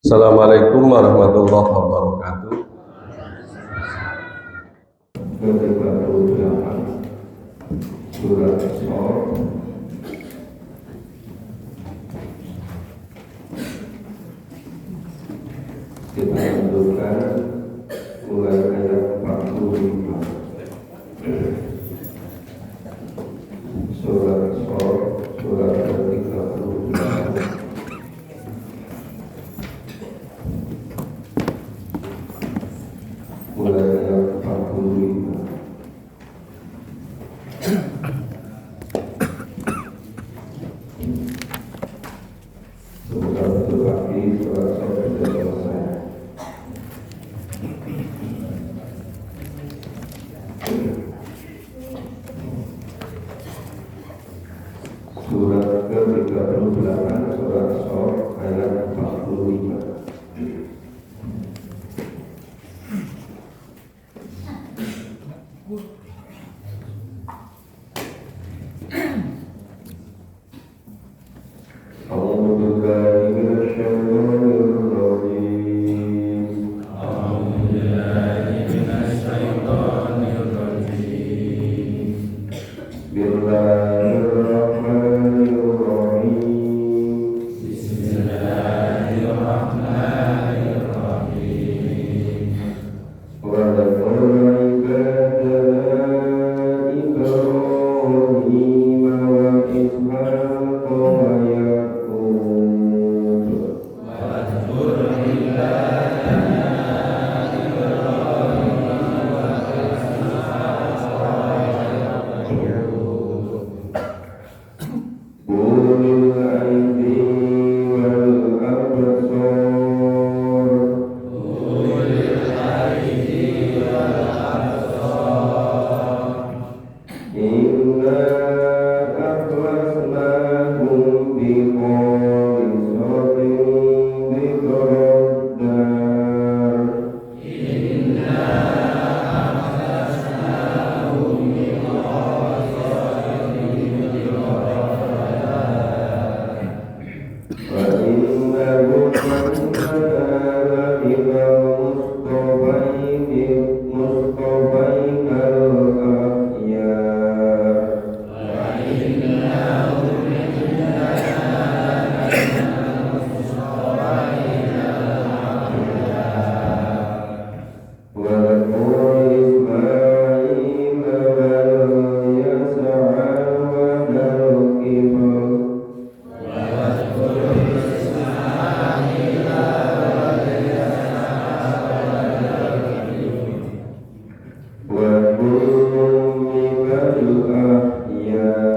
Assalamualaikum warahmatullahi wabarakatuh. Surat As-Sor kita lanjutkan mulai ayat 45. Surat As-Sor surat ke-38 mulai ayat 45. Semoga betul lagi surat As-Sor sudah selesai. Surat ke-38 surat As-Sor ayat 45. أعوذ بالله من الشيطان الرجيم. بسم الله الرحمن الرحيم. وذكر عبادنا إبراهيم وإسحاق ويعقوب أولي الأيدي والأبصار إنا أخلصناهم بخالصة ذكر الدار وإنهم لنا لمن مصطفين الأخيار واذكر إسماعيل واليسع وذا الكفر وكل من الأحياء.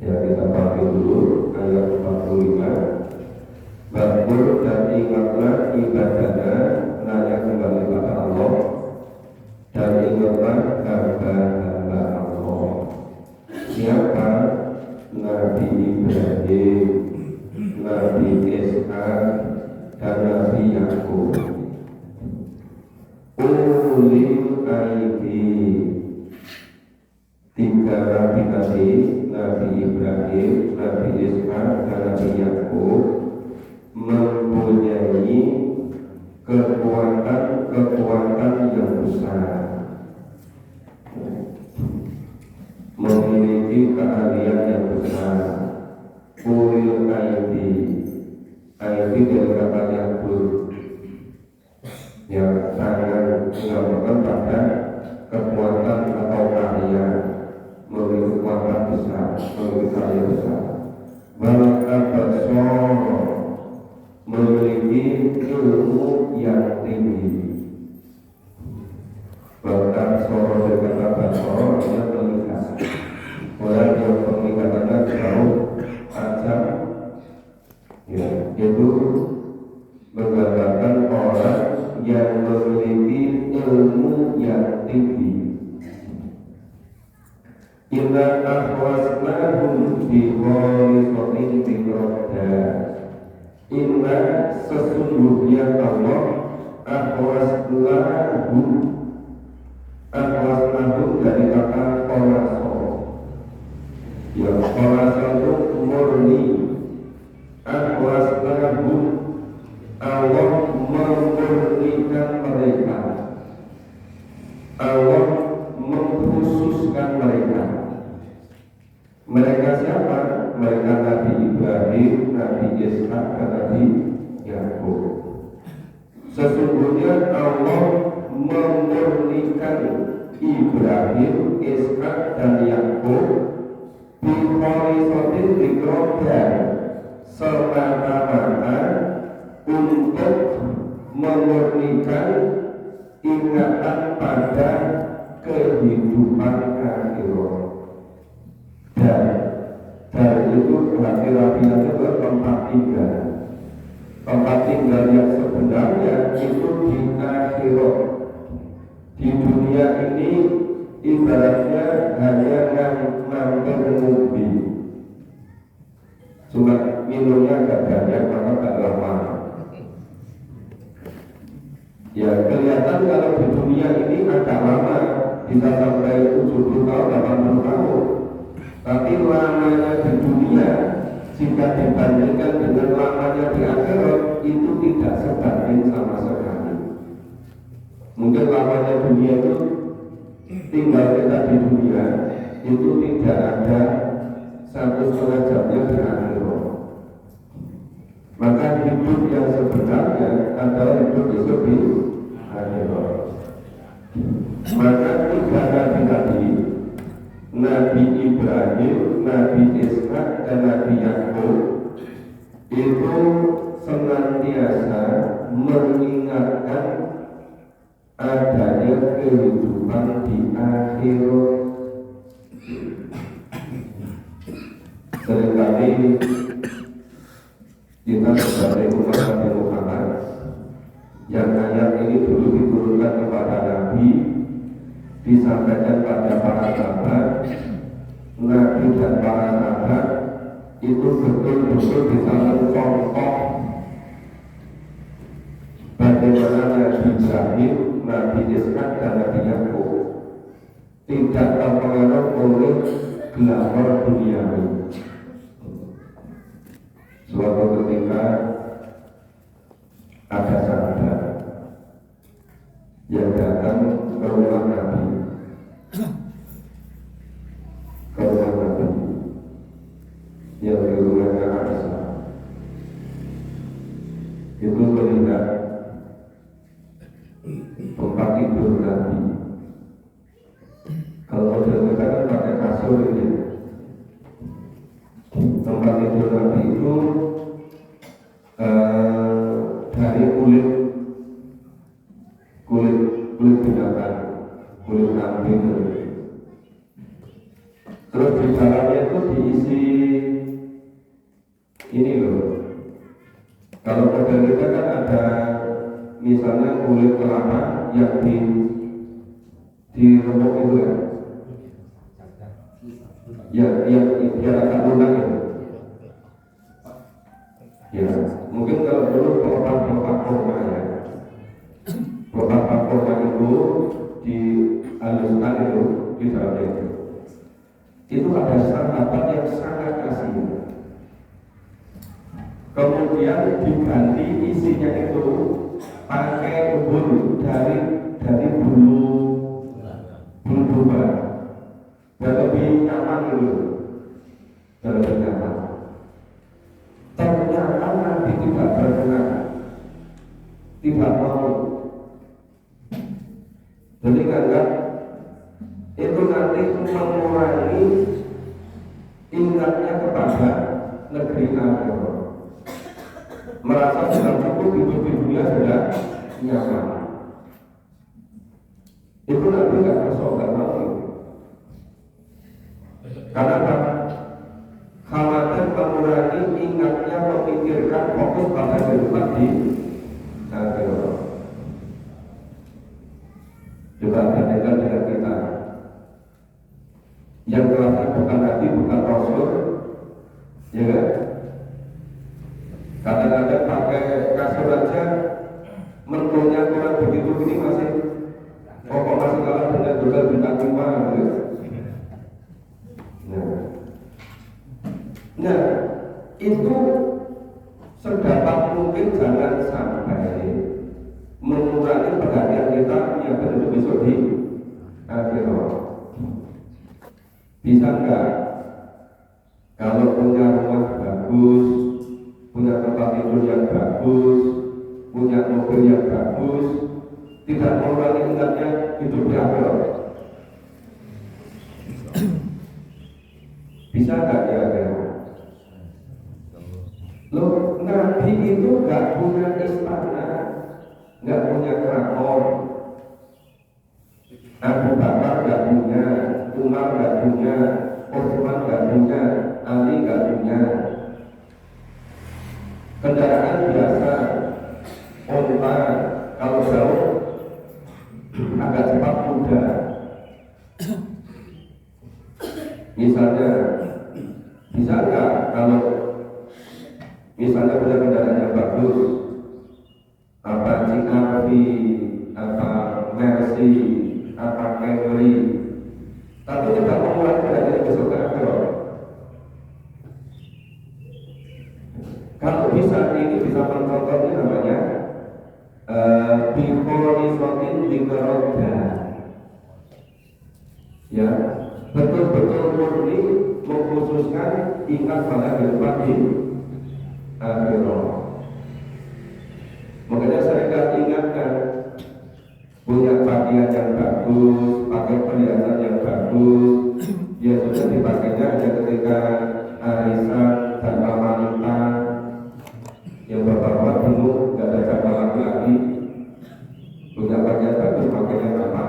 Ya, kita pakai dulu ayat 45. Bangun dan ingatlah ibadahnya, nanya kembali kepada Allah, dan ingatlah hamba-hamba Allah. Siapa? Nabi Ibrahim, Nabi Ishak, dan Nabi Yakub. Ulil aidi, tiga nabi tadi, Nabi Ibrahim, Nabi Ishak, dan Nabi Yakub mempunyai kekuatan yang besar, memiliki keahlian yang besar. Ulil aidi, aidi dari kata yakul, yang sangat menggambarkan pada kekuatan atau karya, memiliki kekuatan besar, memiliki karya besar. Al-Abasor, memiliki ilmu yang tinggi. Bahkan soro dengan Abasor yang melihat, orang yang penglihatannya jauh tajam, ya, itu menggambarkan orang yang memiliki ilmu yang tinggi. Inna akhwasnahum bi khalisatin dzikra. Inna sesungguhnya Allah akhwasnahum dari kata khalaso. Ahwasnahum, Allah memurnikan mereka, Allah mengkhususkan mereka. Mereka siapa? Mereka Nabi Ibrahim, Nabi Ishak, dan Nabi Yakub. Sesungguhnya Allah memurnikan Ibrahim, Ishak, dan Yakub bikholisatin dikrodan semata-mata untuk memurnikan ingatan pada kehidupan akhirat. Dan dari itu hati rapiannya ke tempat tinggal. Tempat tinggal yang sebenarnya itu di akhirat. Di dunia ini ibaratnya hanya mampir ngumpi, cuma minumnya agak banyak maka tak lama. Ya kelihatan kalau di dunia ini agak lama, bisa sampai 70 tahun, 80 tahun. Tapi lamanya di dunia jika dibandingkan dengan lamanya di akhirat itu tidak sebanding sama sekali. Mungkin lamanya dunia itu tinggal kita di dunia itu tidak ada 1,5 jamnya di akhirat. Maka hidup yang sebenarnya adalah hidup di akhirat. Maka tiga nabi-nabi, Nabi Ibrahim, Nabi Ishak, dan Nabi Yakub itu senantiasa mengingatkan adanya kehidupan di akhirat. Seringkali kita sebagai umat Nabi Muhammad yang ayat ini dulu diturunkan kepada Nabi, disampaikan pada para sahabat, Nabi dan para sahabat itu betul-betul bisa mencontoh bagaimana Nabi Ibrahim, Nabi Ishak, dan Nabi Yakub tidak terpengaruh oleh glamor duniawi. Suatu ketika ada sahabat yang datang ke rumah Nabi, yang di rumahnya Aisyah. Itu melihat tempat tidur Nabi. Kalau model kita kan pakai kasur ini. Tempat tidur Nabi itu dari kulit binatang, kulit kambing. Terus di dalamnya itu diisi ini loh. Kalau model kita kan ada misalnya kulit kelapa yang di remuk itu ya, yang biar agak lunak itu. Ya, mungkin kalau dulu pelopak kurma ya, pelopak kurma itu dihaluskan itu di dalamnya itu. Itu ada sahabat yang sangat kasih. Kemudian diganti isinya itu pakai bulu dari bulu domba, dan lebih nyaman dulu, dan lebih nyaman. Ternyata Nabi tidak berkenan, tidak mau. Jadi kan itu nanti mengurangi ingatnya kepada negeri akhirat. Merasa sudah cukup hidup di dunia sudah nyaman. Itu Nabi nggak bersoal mau. Karena apa? Khawatir mengurangi ingatnya, memikirkan fokus pada kehidupan di akhirat. Coba bandingkan dengan kita yang kelasnya bukan Nabi, bukan Rasul, ya kan? Kadang-kadang pakai kasur aja menurutnya kurang begitu, ini masih pokok masih kalah dengan hotel bintang 5 gitu. Nah itu sedapat mungkin jangan sampai mengurangi perhatian kita yang untuk besok di akhirat. Bisa enggak kalau punya rumah bagus, punya tempat tidur yang bagus, punya mobil yang bagus, tidak mengurangi ingatnya hidup di akhirat? Bisa enggak kira-kira? Loh, Nabi itu enggak punya istana, enggak punya keraton. Abu Bakar enggak punya, Umar enggak punya, Utsman enggak punya, Ali enggak punya. Kendaraan biasa, onta, kalau jauh agak cepat kuda. Misalnya, bisa enggak kalau misalnya punya kendaraan yang bagus, apa CR-V, apa Mercy, apa Camry, tapi tidak mengurangi perhatian besok ke akhirat. Kalau bisa ini bisa mencontohnya namanya bikonisotin dikeroda, ya, betul-betul murni mengkhususkan ingat pada kehidupan di akhirat. Makanya saya ingatkan, punya pakaian yang bagus, pakai perhiasan yang bagus, ya sudah dipakainya hanya ketika arisan dan wanita. Yang bapak-bapak bingung, nggak ada jadwal laki-laki, punya pakaian bagus, pakainya apa?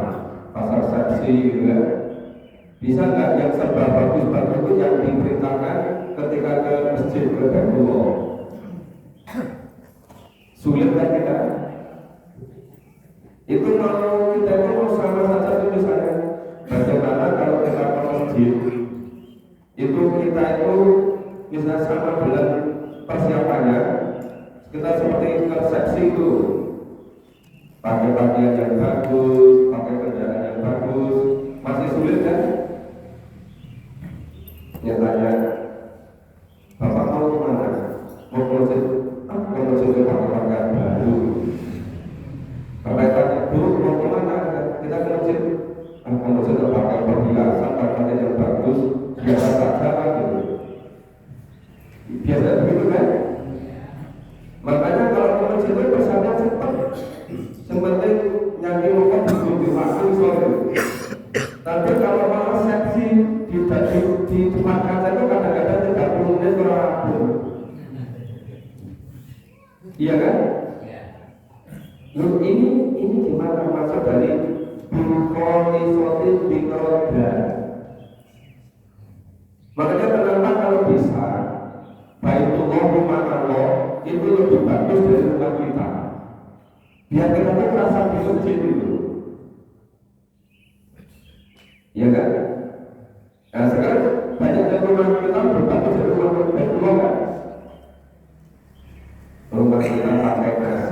Pasar seksi, gitu kan? Bisa nggak yang serba bagus-bagus itu yang diperintahkan ketika ke masjid ke Baitullah? Sulit kan kita? Itu kalau kita itu sama saja itu misalnya bagaimana kalau kita ke masjid itu kita itu misalnya sama dengan persiapannya kita seperti resepsi itu, pakai pakaian yang bagus, pakai kendaraan yang bagus, masih sulit kan? Nyatanya bapak mau kemana? Mau ke masjid? Aku ke masjid pakai pakaian baru. Bapak tanya, Bu, mau kemana? Kita ke masjid. Aku ke masjid pakai perhiasan, pakaian yang bagus, biasa saja gitu. Biasa begitu kan? Makanya kalau ke masjid itu pesannya cepat. Sepenting nyanyi mokat di waktu sore. Tapi kalau mau resepsi di tempat kaca itu kadang-kadang 30 menit kurang rapuh. Iya kan? Loh, ini gimana maksud dari bikonisotin dikeroda? Makanya kenapa kalau bisa Baitullah rumah Allah itu lebih bagus dari rumah kita. Biar kita tuh merasa di masjid itu. Iya kan? Nah sekarang banyak yang rumah kita berbagus dari rumah Baitullah kan? Rumah kita pakai AC,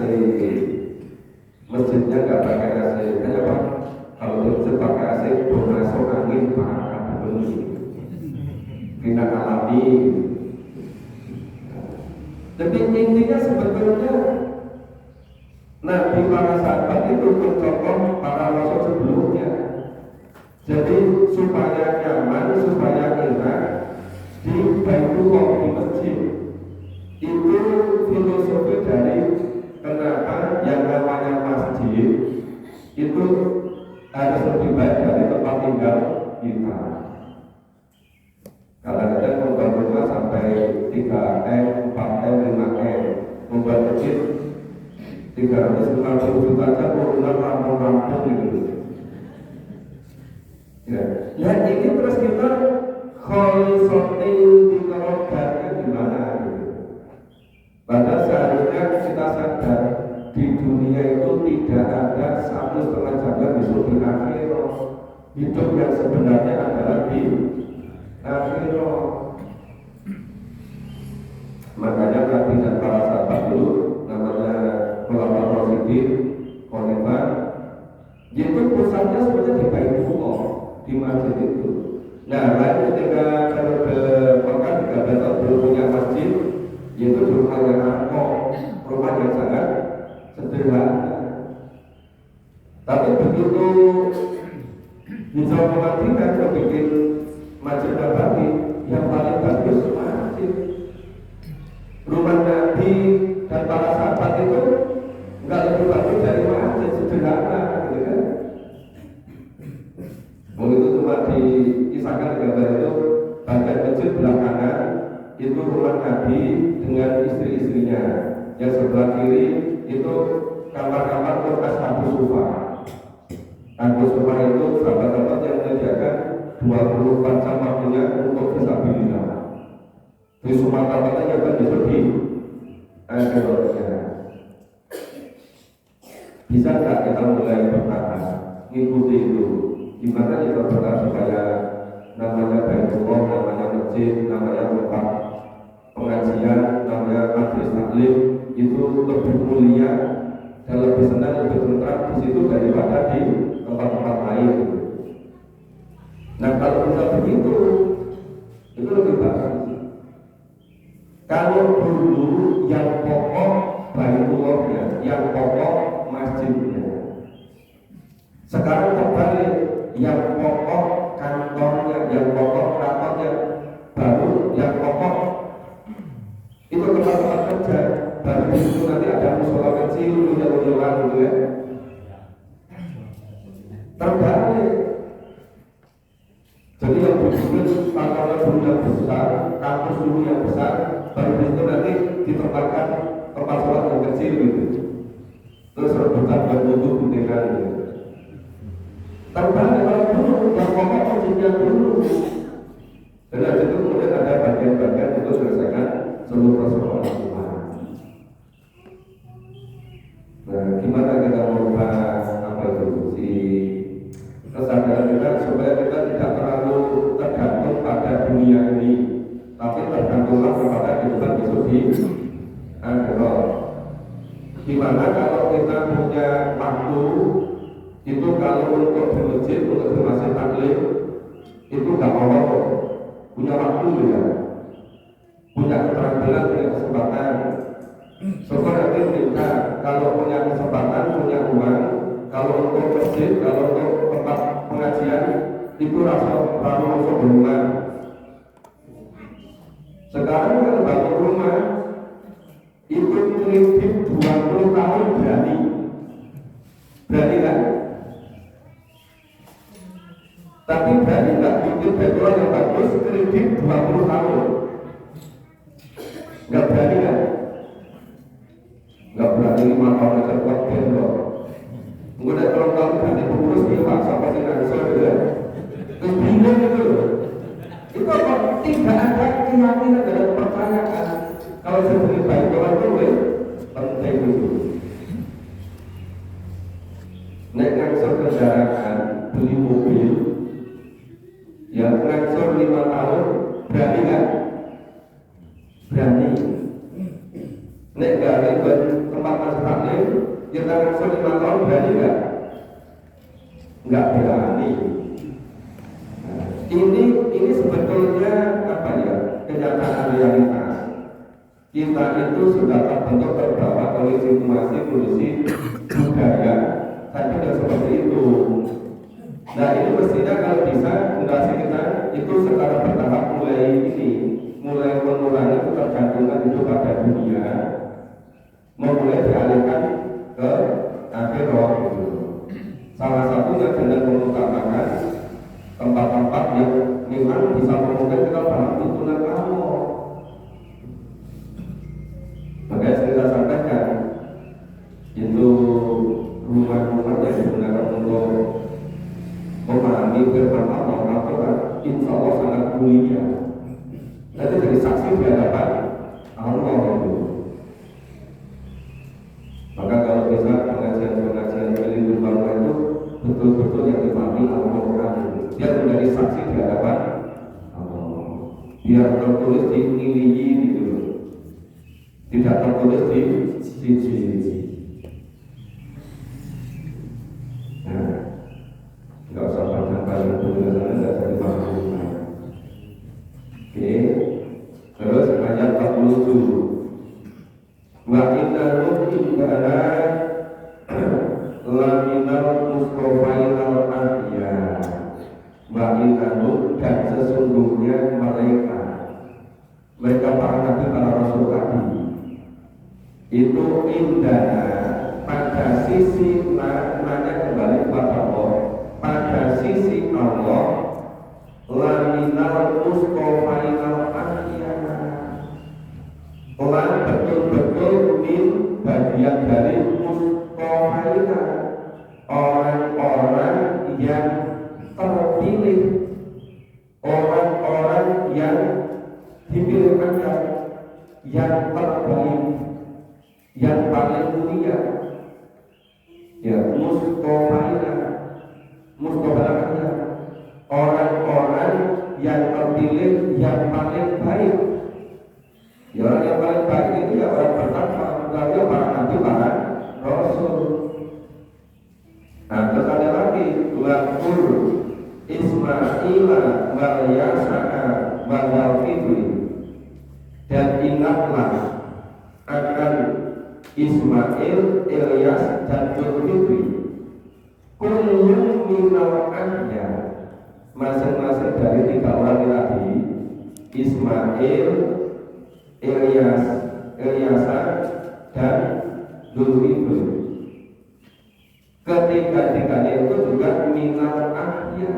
masjidnya nggak pakai AC. Kenapa? Kalau di masjid pakai AC, masuk angin pakai bunyi, tidak alami. Tapi intinya sebetulnya Nabi para sahabat itu mencontoh para rasul sebelumnya. Jadi supaya nyaman, supaya enak di Baitullah, di masjid. Itu filosofi dari kenapa yang namanya masjid itu harus lebih baik dari tempat tinggal kita. Kadang-kadang membuat rumah sampai 3M, 4M, 5M, membuat masjid 350 juta aja urunan rampung-rampung gitu. Ya ini terus kita kholisotil dikerodatnya gimana gitu. Padahal seharusnya kita sadar di dunia itu tidak ada 1,5 jam besok di akhirat. Hidup yang sebenarnya adalah di akhirat. Makanya Nabi dan para sahabat dulu namanya Khulafaur Rasyidin, Khalifah, itu pusatnya sebenarnya di Baitullah, di masjid itu. Nah, lain ketika kalau ke Mekah 13 tahun belum punya masjid, yaitu di rumah yang angkok, rumah yang sangat sederhana. Tapi begitu Hijrah ke Madinah ke bikin Masjid Nabawi, yang paling bagus masjid. Rumah Nabi dan para sahabat itu enggak lebih bagus dari masjid sederhana, gitu kan? Begitu cuma dikisahkan gambar itu, bagian masjid belah kanan itu rumah Nabi dengan istri-istrinya, yang sebelah kiri itu kamar-kamar untuk ashabus sufa. Ashabus sufa itu sahabat-sahabat yang menyediakan 24 jam waktunya untuk fisabilillah. Di Sumatera katanya kan di akhirnya bisa nggak kita mulai berkata ngikuti itu, gimana kita berkata supaya namanya Baitullah, namanya masjid, namanya tempat pengajian, namanya majelis taklim itu lebih mulia dan lebih senang, lebih tentram di situ daripada di tempat-tempat lain. Nah kalau kita begitu, itu lebih bagus. Kalau dulu yang pokok Baitullahnya, yang pokok masjidnya. Sekarang terbalik, yang pokok kantornya, yang pokok kantornya, baru yang pokok itu tempat-tempat kerja. Baru di situ nanti ada musola kecil, unyel-unyelan gitu ya. Terbalik. Jadi yang berjumlah kantornya dulu yang besar, kampus dulu yang besar, baru di situ nanti ditempatkan tempat sholat yang kecil gitu. Terus rebutan dan wudhu guntingan gitu. Terbalik kalau dulu yang pokok masjidnya dulu. Dan dari situ kemudian ada bagian-bagian untuk selesaikan seluruh persoalan rumah. Nah, gimana kita merubah apa itu si kesadaran kita supaya kita tidak terlalu tergantung pada dunia ini, tapi tergantunglah kepada kehidupan besok di akhirat. Gimana kalau kita punya waktu itu, kalau untuk di masjid, untuk di masjid taklim itu nggak mau punya waktu ya, punya keterampilan, punya kesempatan. Supaya nanti kita kalau punya kesempatan, punya uang, kalau untuk masjid, kalau untuk tempat pengajian itu rasa masuk rumah. Sekarang kalau bangun rumah itu kredit 20 tahun berani kan? Tapi berani nggak bikin background yang bagus kredit 20 tahun? Nggak berani kan? Nggak berani 5 tahun aja kuat loh. Mungkin kalau kamu berani pengurus di pak sampai di Nansol gitu ya, terus bingung gitu. Itu apa? Tidak ada keyakinan dan kepercayaan. Kalau seperti baik orang itu penting itu. Naik ngangsur kendaraan, beli mobil, yang ngangsur 5 tahun, berani kan? Berani. Naik gawe buat tempat masuk taklim, kita ngangsur 5 tahun, berani nggak? Nggak berani. Nah, ini sebetulnya apa ya? Kenyataan realitas. Kita itu sudah terbentuk terbawa oleh situasi kondisi budaya, tapi tidak seperti itu. Nah ini mestinya kalau bisa generasi kita itu secara bertahap mulai mengurangi ketergantungan itu pada dunia, mulai dialihkan ke akhirat gitu. Salah satunya dengan mengutamakan tempat-tempat yang memang bisa memungkinkan kita paham tuntunan kamu. Makanya saya sampaikan itu rumah-rumah yang digunakan untuk memahami firman Allah Al-Quran, insya Allah sangat mulia. Nanti jadi saksi di hadapan Allah itu. Maka kalau bisa pengajian-pengajian melindungi bangsa itu betul-betul yang dipahami Al-Quran, dia menjadi saksi di hadapan Allah. Biar tertulis di niliyi gitu, tidak tertulis di sisi. Nah, nggak usah panjang-panjang penjelasannya, nggak usah dipahami. Oke, terus ayat 47. wa inna indana laminal mustofainal ahya wa inna dan sesungguhnya mereka para nabi, para rasul tadi itu indana pada sisi nanya kembali kepada Allah, pada sisi Allah laminal mustofainal ahya, lan betul-betul min bagian dari mustofaina, orang-orang yang terpilih, orang-orang yang dipilih Allah, yang terbaik, yang paling mulia, ya mustofaina, mustofaina, orang-orang yang terpilih, yang paling baik. Ya orang yang paling baik itu ya orang pertama, lalu para nabi, para rasul. Nah terus ada lagi Lakur Ismaila Maryasaka Wadalfibri, dan ingatlah akan Ismail, Ilyas, dan Zulkifli. Kullun minal ahya, masing-masing dari tiga orang tadi, Ismail, Ilyasa, dan Zulkifli. Ketiga-tiganya itu juga minal ahya,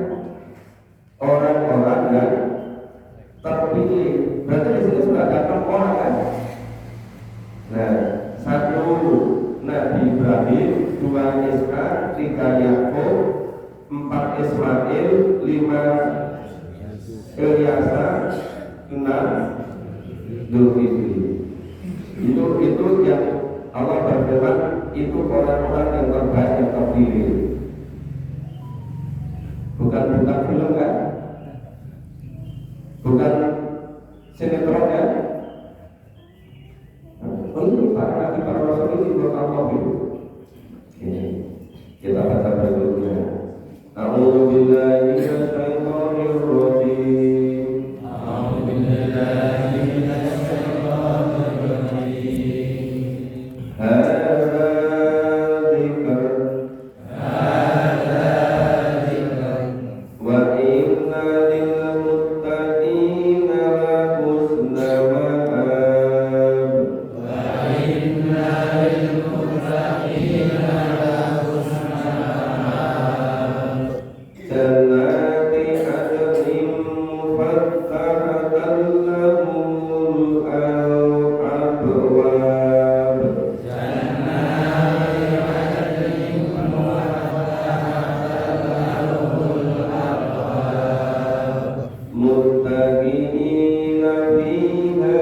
orang-orang yang terpilih. Berarti di sini sudah ada 6 orang kan? Nah, 1 Nabi Ibrahim, 2 Ishak, 3 Yakub, 4 Ismail, 5 Ilyasa, 6 Zulkifli. Itu yang Allah berfirman, itu orang-orang yang terbaik, yang terpilih. Bukan film kan? Bukan sinetron kan? Ini para nabi, para rasul ini bukan Allah itu. Kita baca berikutnya. A'udzu billahi minasyaitonir rajim. A'udzu billahi minasyaitonir rajim. Hadza dzikr wa inna lil muttaqina la husna ma'ab. Wa inna lil muttaqina la husna ma'ab. Jannati adnin mufattahatan lahumul abwab. Jannati adnin mufattahatan lahumul abwab. Muttaqina fiha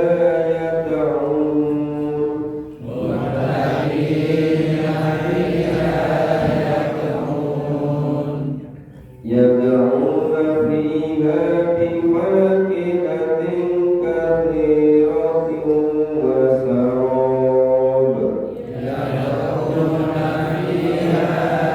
yad'un. Muttaqina fiha yad'una fiha bifakihatin katsiratin wa sarab. Yad'una fiha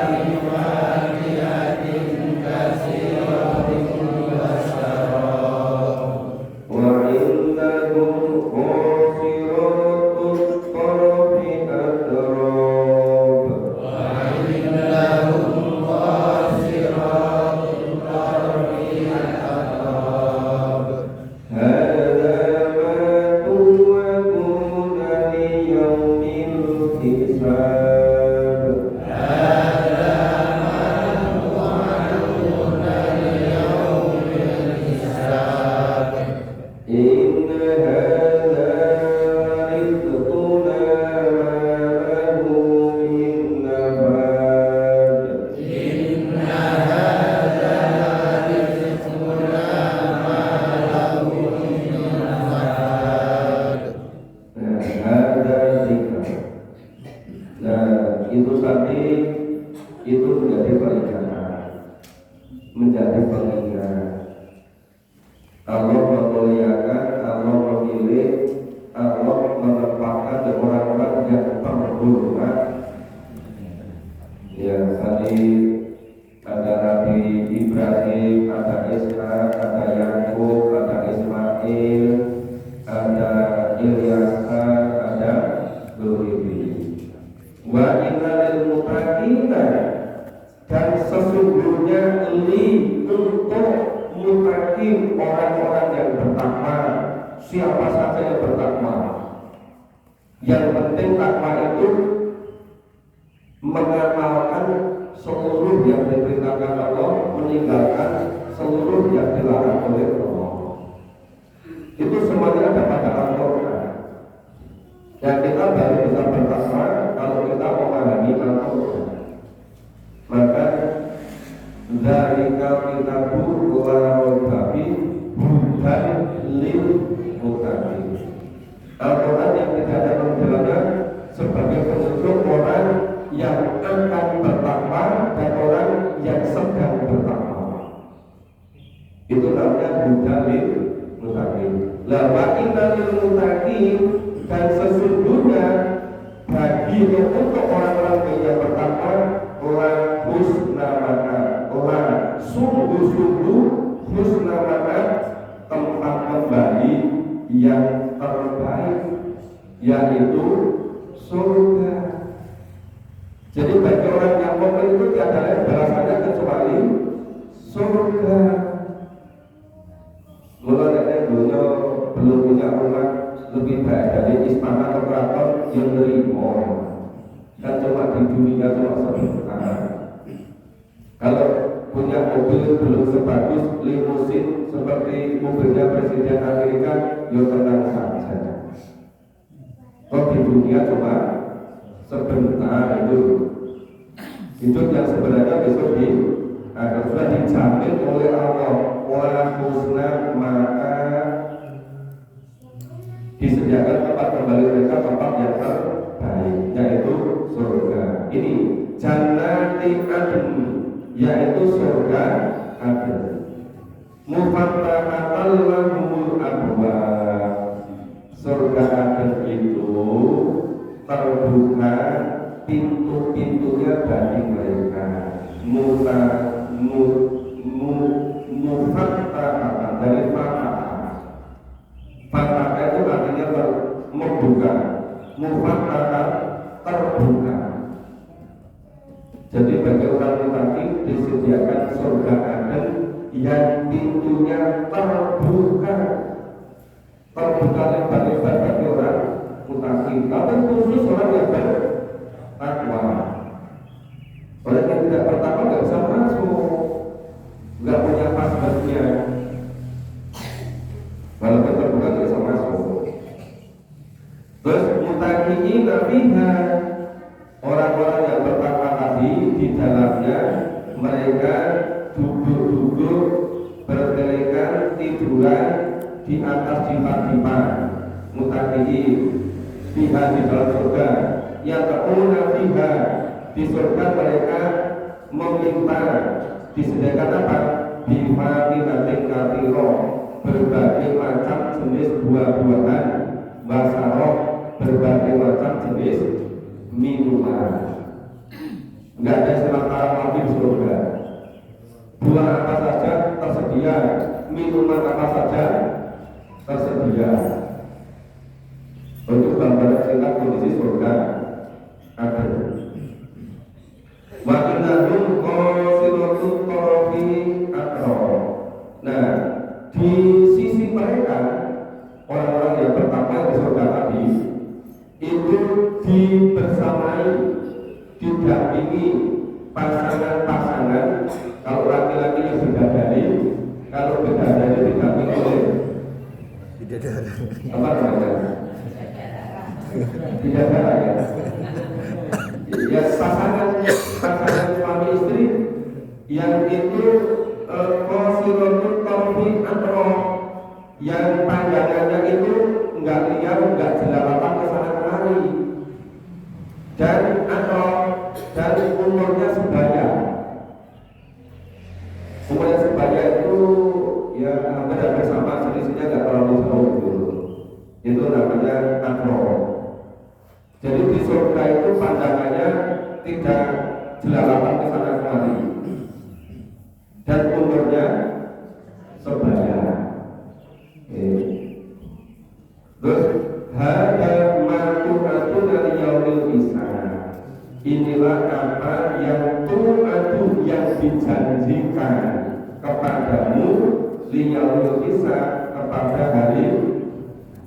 bifakihatin katsiratin wa sarab. Wa indahum qasiratut tarfi atrab. Wa indahum qasiratut tarfi atrab. Hadza ma tu'aduna liyaumil hisab. Hadza ma tu'aduna liyaumil hisab. Inna hadza rizquna ma lahu min nafad. Inna hadza rizquna ma lahu min nafad. Nah, hadza dzikr. Nah, itu tadi itu menjadi peringatan, menjadi pengingat. Allah memuliakan, Allah memilih, Allah menempatkan orang-orang yang terhormat. Ya, tadi ada Nabi Ibrahim, ada Ishak, ada Yakub, ada Ismail, ada Ilyasa, ada Yang penting takwa itu mengamalkan seluruh yang diperintahkan Allah, meninggalkan seluruh yang dilarang oleh Allah. Itu semuanya ada pada Al-Quran. Dan kita baru bisa bertakwa kalau kita memahami Al-Quran. Maka dzalika kitabul la raiba fihi hudan lil muttaqin. Al-Quran yang tidak ada pembelajaran sebagai petunjuk orang yang akan bertakwa dan orang yang sedang bertakwa. Itu namanya hudan lil muttaqin. La wa inna lil muttaqin, dan sesungguhnya bagi untuk orang-orang yang bertakwa la husna maka, la sungguh-sungguh husna maka, tempat kembali yang terbaik, yaitu surga. Jadi bagi orang yang mukmin itu tiada lain balasannya kecuali surga. Mulanya dunia belum punya rumah lebih baik dari istana atau keraton yang nerimo. Dan cuma di dunia cuma sebentar. Kalau punya mobil belum sebagus limusin seperti mobilnya Presiden Amerika, ya tenang saja. Kok di dunia cuma sebentar itu. Hidup yang sebenarnya besok di akan sudah dijamin oleh Allah. Wa husna maka disediakan tempat kembali mereka, tempat yang terbaik, yaitu surga. Ini jannati adn, yaitu surga adn. Mufattahatan lahumul abwab. Surga adn itu terbuka pintu-pintunya bagi mereka. Mufattahatan dari fatah. Fatah itu artinya membuka. Mufattahatan terbuka. Jadi bagi orang muttaqin disediakan surga adn yang pintunya terbuka. Terbuka lebar-lebar bagi orang muttaqin. Tapi khusus orang yang bertakwa. Orang yang tidak bertakwa nggak bisa masuk, nggak punya passwordnya. Walaupun terbuka nggak bisa masuk. Terus muttaqin fiha, orang-orang yang bertakwa tadi di dalamnya mereka duduk-duduk bertelekan tiduran di atas dipan-dipan. Muttaqin fiha di dalam surga, yang ta'una fiha di surga mereka meminta disediakan apa? Bifaqihatin katsira, berbagai macam jenis buah-buahan, basarok, berbagai macam jenis minuman. Enggak ada istilah haram lagi di surga. Buah apa saja tersedia, minuman apa saja tersedia. Untuk gambaran singkat kondisi surga ada. Wa innahum qasiratut tarafi aqra. Nah, di sisi mereka orang-orang yang bertakwa di surga tadi itu dibersamai, didampingi pasangan-pasangan. Kalau laki-laki yang bidadari, kalau bidadari didampingi oleh apa namanya? Bidadara ya. Ya pasangan suami istri yang itu qasiratut tarfi aqra, yang pandangannya itu enggak liar, enggak jelalatan ke sana kemari, dan aqra, dan umurnya sebaya. Umurnya sebaya itu ya hampir sama, selisihnya enggak terlalu jauh gitu. Itu namanya aqra. Jadi di surga itu pandangannya tidak jelalatan ke sana kemari, dan umurnya sebaya. Terus hada matu'atun al-yaumil hisab. Inilah apa yang tu'atu, yang dijanjikan kepadamu liyaumil hisab, kepada hari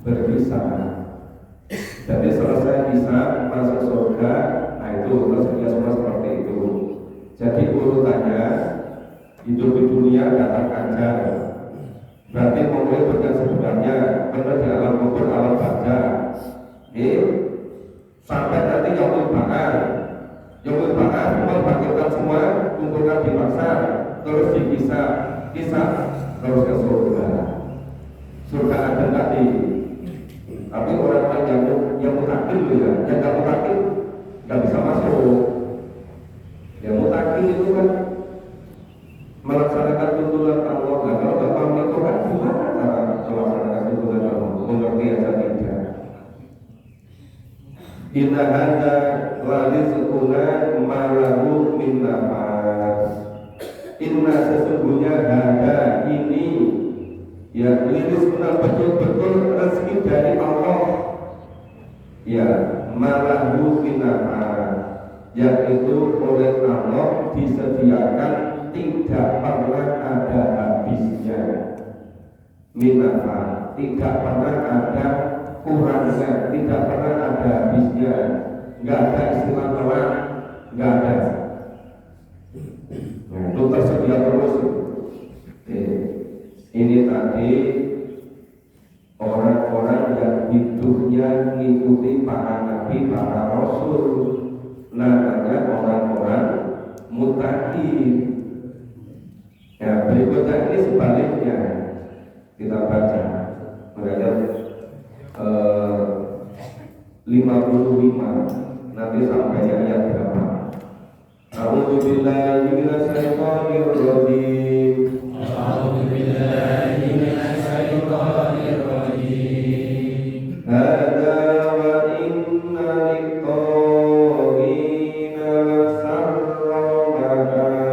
berhisab. Jadi selesai bisa masuk surga. Nah itu tersedia semua seperti itu. Jadi urutannya hidup di dunia datang aja. Berarti mengikut yang sebenarnya benar di alam kubur alam barzah. Sampai nanti yaumul ba'ats. Yaumul ba'ats semua bangkitkan semua, kumpulkan di pasar, terus dipisah, terus ke surga. Surga ada tadi. Tapi orang-orang yang mutakin ya, yang nggak mutakin nggak bisa masuk. Yang mutakin itu kan melaksanakan tuntunan Allah. Nah, kalau nggak paham itu kan gimana cara melaksanakan tuntunan Allah? Mengerti aja tidak. Inna hadza la rizquna ma lahu min nafas. Inna sesungguhnya hadza ini ya rizquna betul-betul rezeki dari Allah. Ya, ma lahu min nafas, yaitu oleh Allah disediakan tidak pernah ada habisnya. Minafa tidak pernah ada kurangnya, tidak pernah ada habisnya, nggak ada istilah telat, nggak ada. Nah, itu tersedia terus. Ini tadi orang-orang yang hidupnya mengikuti para nabi, para rasul, namanya orang-orang mutakin. Ya, berikutnya ini sebaliknya kita baca ayat 55 nanti sampai ayat berapa? A'udzubillahi minasyaitonir rajim. A'udzubillahi minasyaitonir rajim. Hadza wa inna liqa'ina lasarramadan.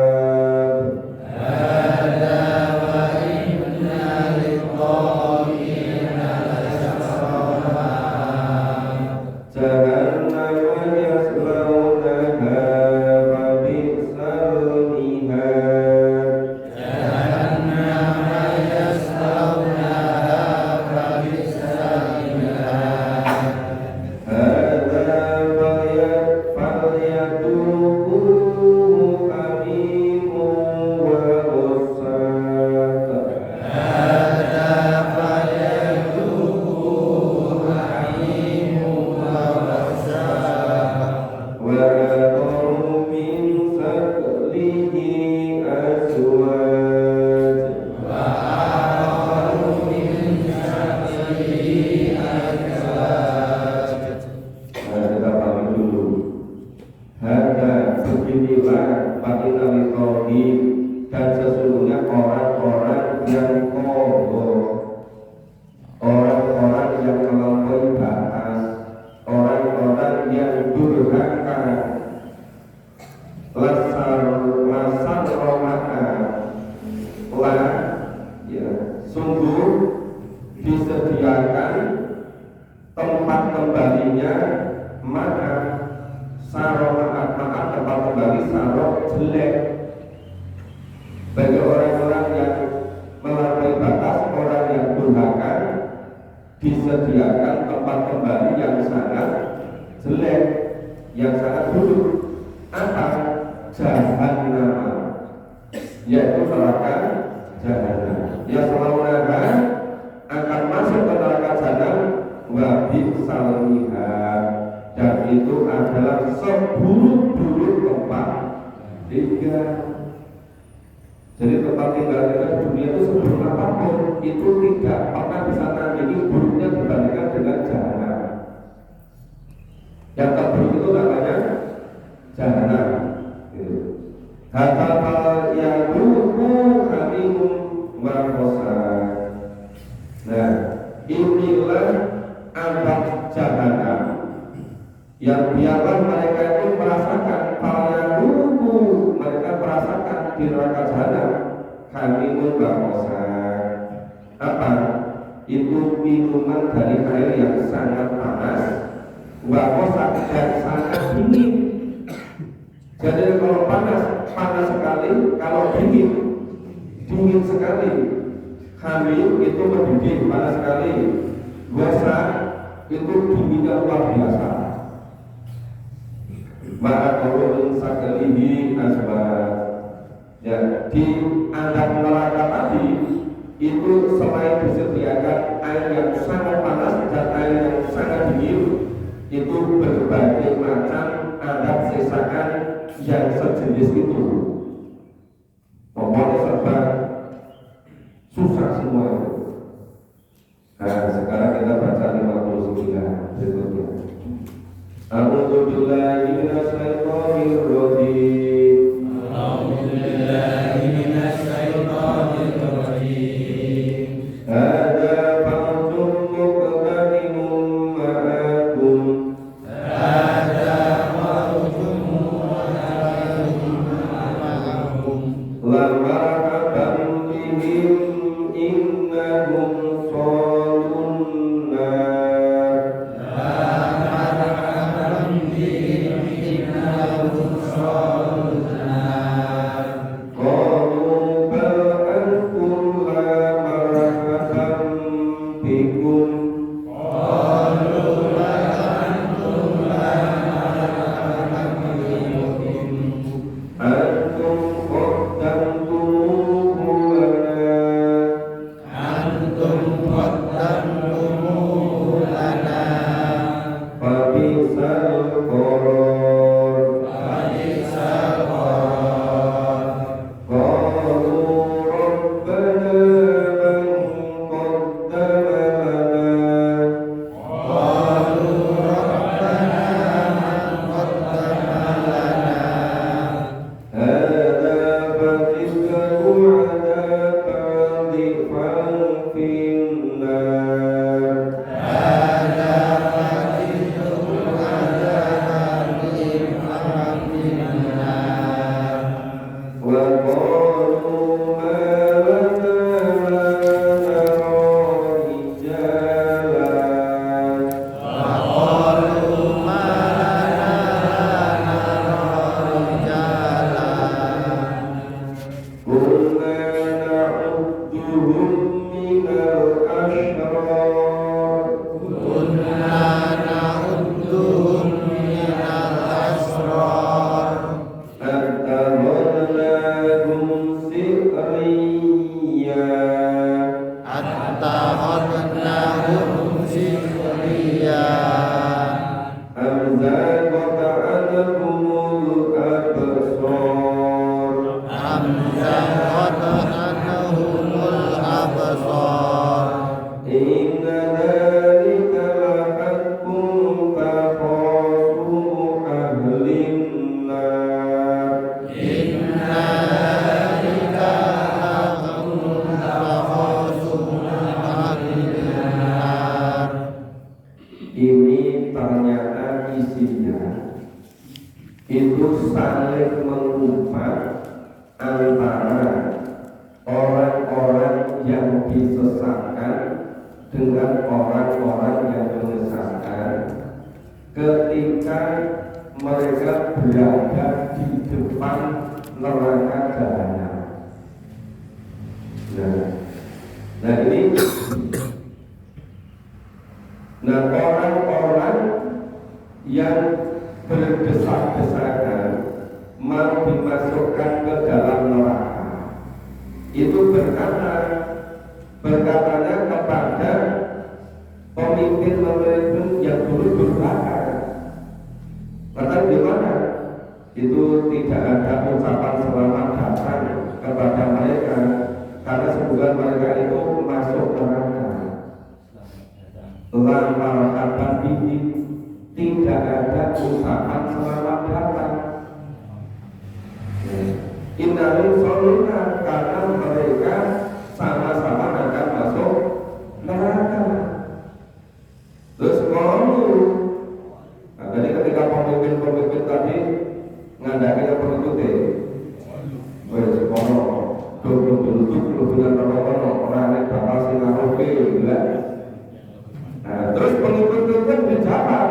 Dan sesungguhnya orang-orang yang kodoh, orang-orang yang melampaui batas, orang-orang yang durhaka, lasar romaka, ya, sungguh disediakan tempat kembalinya maka saromaka, maka tempat kembali sarok jelek. Bagi orang-orang yang melampaui batas, orang yang durhaka, disediakan tempat kembali yang sangat jelek, yang sangat buruk. Apa? Jahannam, yaitu neraka jahanam. Ya selaunaha akan masuk ke neraka jahanam, wa bi'sal mihad, dan itu adalah seburuk-buruk tempat tinggal. Jadi tempat tinggal kita di dunia itu seburuk apapun itu tidak pernah bisa nandingi buruknya dibandingkan dengan jahanam. Yang terburuk itu namanya jahanam. Hatta yaduku hamimum wa qasar. Nah, inilah azab jahanam yang biarlah mereka itu merasakan yaduku, mereka merasakan di neraka jahanam hamimum wa qasar. Apa? Itu minuman dari air yang sangat panas, wa qasar, dan sangat dingin. Jadi kalau panas, panas sekali, kalau dingin, dingin sekali. Hamim itu mendidih, panas sekali. Biasa itu dinginnya luar biasa. ma'akulun sakalihi asbab. Ya, di adab neraka tadi itu selain disediakan air yang sangat panas dan air yang sangat dingin, itu berbagai macam adab sisakan yang sejenis itu. Pokoknya serba susah semua itu. Nah, sekarang kita baca 59 berikutnya. A'udzu billahi minasy syaithanir rajim. A'udzu billahi minasy syaithanir rajim. Hadza fa'tum muqtadimun ma'akum. Hadza fa'tum muqtadimun ma'akum. La marhaban bihim innahum ini ternyata isinya itu saling mengumpat antara orang-orang yang disesatkan dengan orang-orang yang menyesatkan ketika mereka berada di depan neraka jahanam. Nah ini orang-orang yang berdesak-desakan mau dimasukkan ke dalam neraka itu berkatanya kepada pemimpin yang dulu berbakar. Kata gimana? Itu tidak ada ucapan selamat datang kepada mereka karena sebulan mereka itu masuk neraka. Lamar kata ini tidak ada ucapan selamat datang. Innahum soluna, karena mereka sama-sama akan masuk neraka. Terus kamu, nah, jadi ketika pemimpin tadi ngandaki yang pengikutnya, wes kono, duduk dengan orang bakal sinaroke, gila. Nah, terus pengikut itu kan dijawab,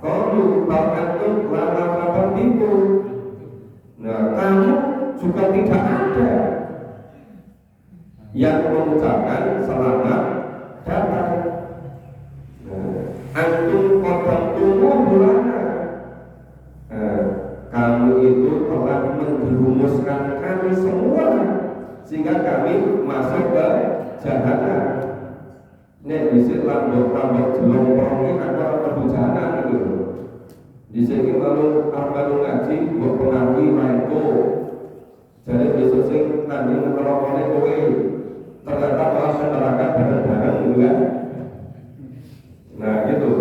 kamu bahkan itu lama-lama itu. Nah, kamu juga tidak ada yang mengucapkan selamat datang. Antum kodam tunggu bulana. dhisik lambok jelomprong ada perbujanan gitu. Dhisik kalau ngaji mbok pengaji raiko. Jadi besok sing nanding ngerokokne kowe. Ternyata malah neraka bareng-bareng gitu kan. Nah gitu.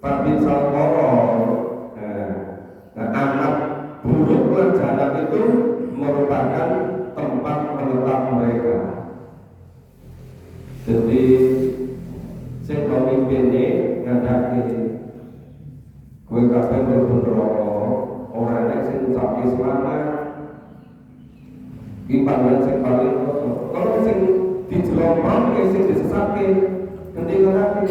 Tapi salkoro anak buruk rencana itu merupakan tempat menetap mereka. Jadi sing pemimpin ini ngadaki kowe kabeh mlebu neraka ora nek sing ngucapke selamat iki panggon sing paling kalau sing dijelomprong sing disesatke ketika nanti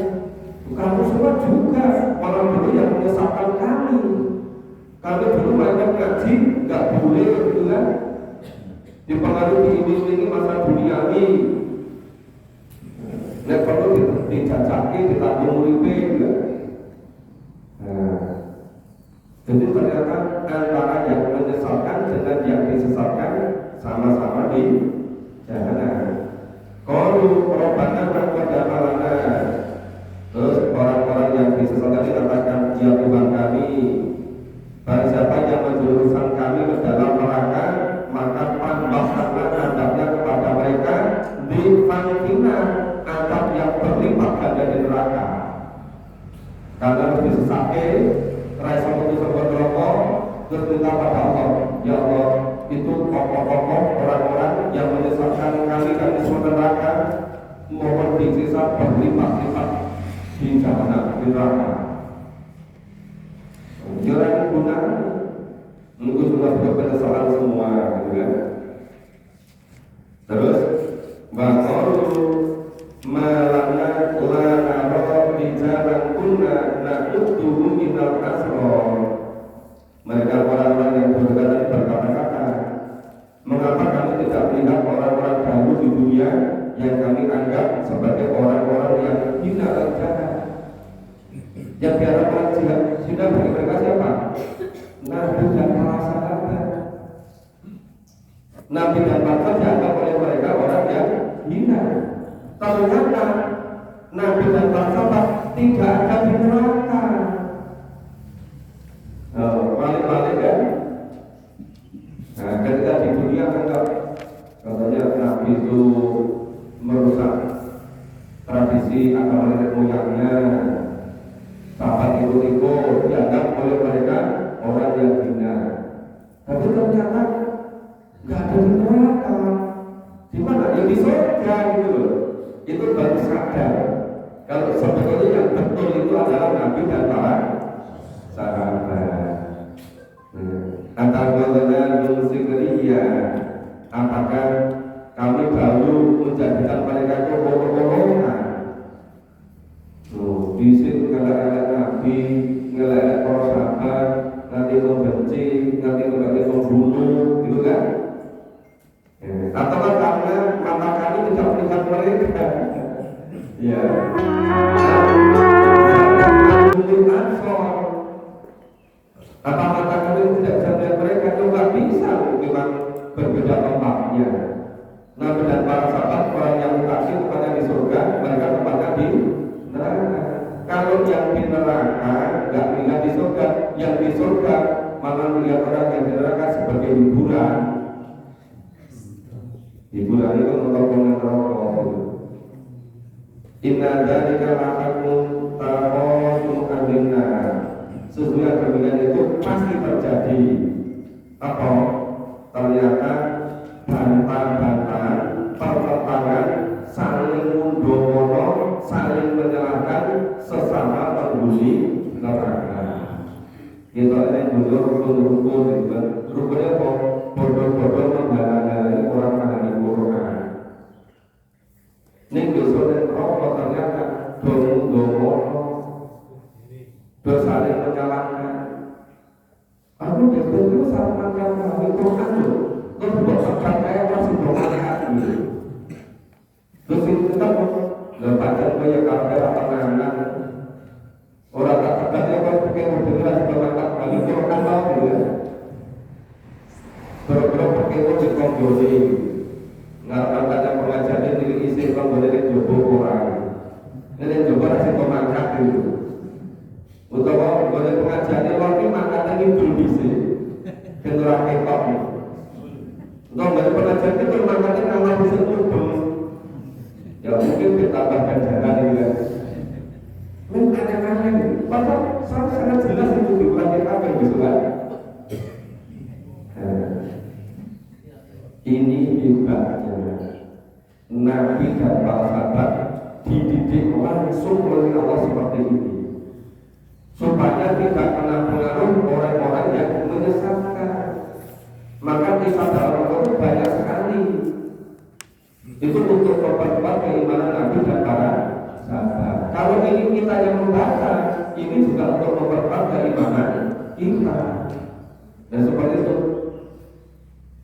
kamu semua juga orang dulu yang menyesatkan kami dulu banyak ngaji nggak boleh gitu kan dipengaruhi ini masa duniawi. Nek perlu dijajaki, ditanggung uripe gitu. Jadi ternyata antara yang menyesatkan dengan yang disesatkan sama-sama di jahanam. Qalu rabbana qad amalana. Terus orang-orang yang disesatkan dikatakan, ya Tuhan kami, barang siapa yang menjerumuskan kami ke dalam neraka, maka tambahkanlah adabnya kepada mereka di fangkina, adab yang berlipat ganda di neraka. Karena lebih sesake rasa putus rokok, terus minta pada Allah, ya Allah, itu pokok-pokok orang-orang yang menyesatkan kami di neraka, mohon disiksa berlipat-lipat di jahanam, di neraka. Jangan gunakan, menunggu sudah berpenyesalan semua, gitu kan? Terus, baharu malana lanaro bijaran kunna na'udduhu minal asror. Mereka orang-orang yang berkata-kata, mengapa kami tidak melihat orang-orang baru di dunia yang kami anggap sebagai orang-orang yang hina dan jahat, yang diharapkan sudah bagi mereka siapa? Nabi dan para sahabat. Nabi dan para dianggap oleh mereka orang yang hina. Ternyata Nabi dan para sahabat tidak ada di neraka. Balik-balik kan? Nah, ketika di dunia anggap katanya Nabi itu merusak tradisi agama nenek moyangnya. Sahabat ikut-ikut dianggap oleh mereka orang yang hina. Tapi ternyata nggak ada di neraka. Di mana? Ya di surga gitu loh. Itu baru sadar kalau sebetulnya yang betul itu adalah Nabi dan para sahabat. Antara musikriya, apakah kami baru menjadikan mereka itu orang-orang? Bisik ngelak-ngelak Nabi, ngelak para sahabat, nanti membenci, nanti membunuh, gitu kan? Atau karena mata kami tidak melihat mereka, ya. Apa mata kami tidak bisa melihat mereka? Itu nggak bisa, memang berbeda tempatnya. Nabi dan para sahabat orang yang mutakhir tempatnya di surga, mereka tempatnya di neraka. Kalau yang di neraka nggak melihat di surga, yang di surga malah melihat orang yang di neraka sebagai hiburan. Hiburan itu untuk rokok. Inna dzalika la'akum taqatum alinna. Sesungguhnya demikian itu pasti terjadi. Apa? Ternyata bantahan-bantahan, pertentangan, saling mundur, saling menyalahkan sesama penghuni neraka. Kita ini mundur rukun-rukun, rukunnya apa? Bodoh-bodoh menghalang-halangi orang menghani Quran. Ini dosa rokok ternyata domo-domo, saling menyalahkan. Aku itu saling menyalahkan Quran loh. Terus buat sekat kayak masih bermanfaat gitu. Terus itu tetap lepaskan banyak kamera tenangan. Orang tak tegaknya kalau pakai mobil lagi berangkat kali Quran tau gitu ya. Bergerak pakai mobil komdoni. Ngarapkan pengajaran diri isi komdoni jobo orang. Ini hebatnya Nabi dan para sahabat dididik langsung oleh Allah seperti ini, supaya tidak kena pengaruh orang-orang yang menyesatkan. Maka kisah dalam Al-Quran banyak sekali. Itu untuk memperkuat keimanan Nabi dan para sahabat. Kalau ini kita yang membaca, ini juga untuk memperkuat keimanan kita. Dan seperti itu.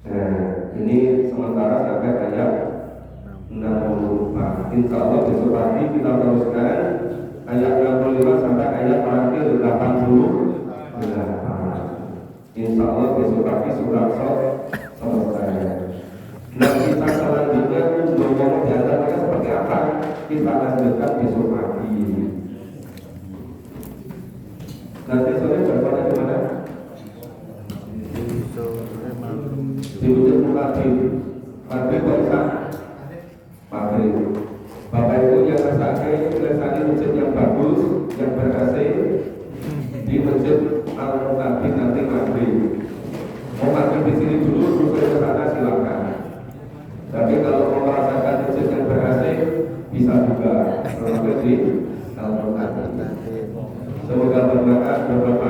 Nah, ini sementara sampai ayat 64. Insya Allah besok pagi kita teruskan ayat 65 sampai ayat terakhir 88. Insya Allah besok pagi surat Shad selesai. Nah, kita selanjutnya ngomong di antaranya seperti apa, kita lanjutkan besok pagi. Nanti sore berapa di mana? Di Masjid Muqaddim. Maghrib kok bisa? Maghrib. Bapak Ibu yang rasake cari masjid yang bagus, yang ber-AC di Masjid Al-Muqaddim nanti maghrib. Mau maghrib di sini dulu, terus ke sana silakan. Tapi kalau mau merasakan masjid yang ber-AC bisa juga maghrib di Al-Muqaddim. Semoga bermanfaat buat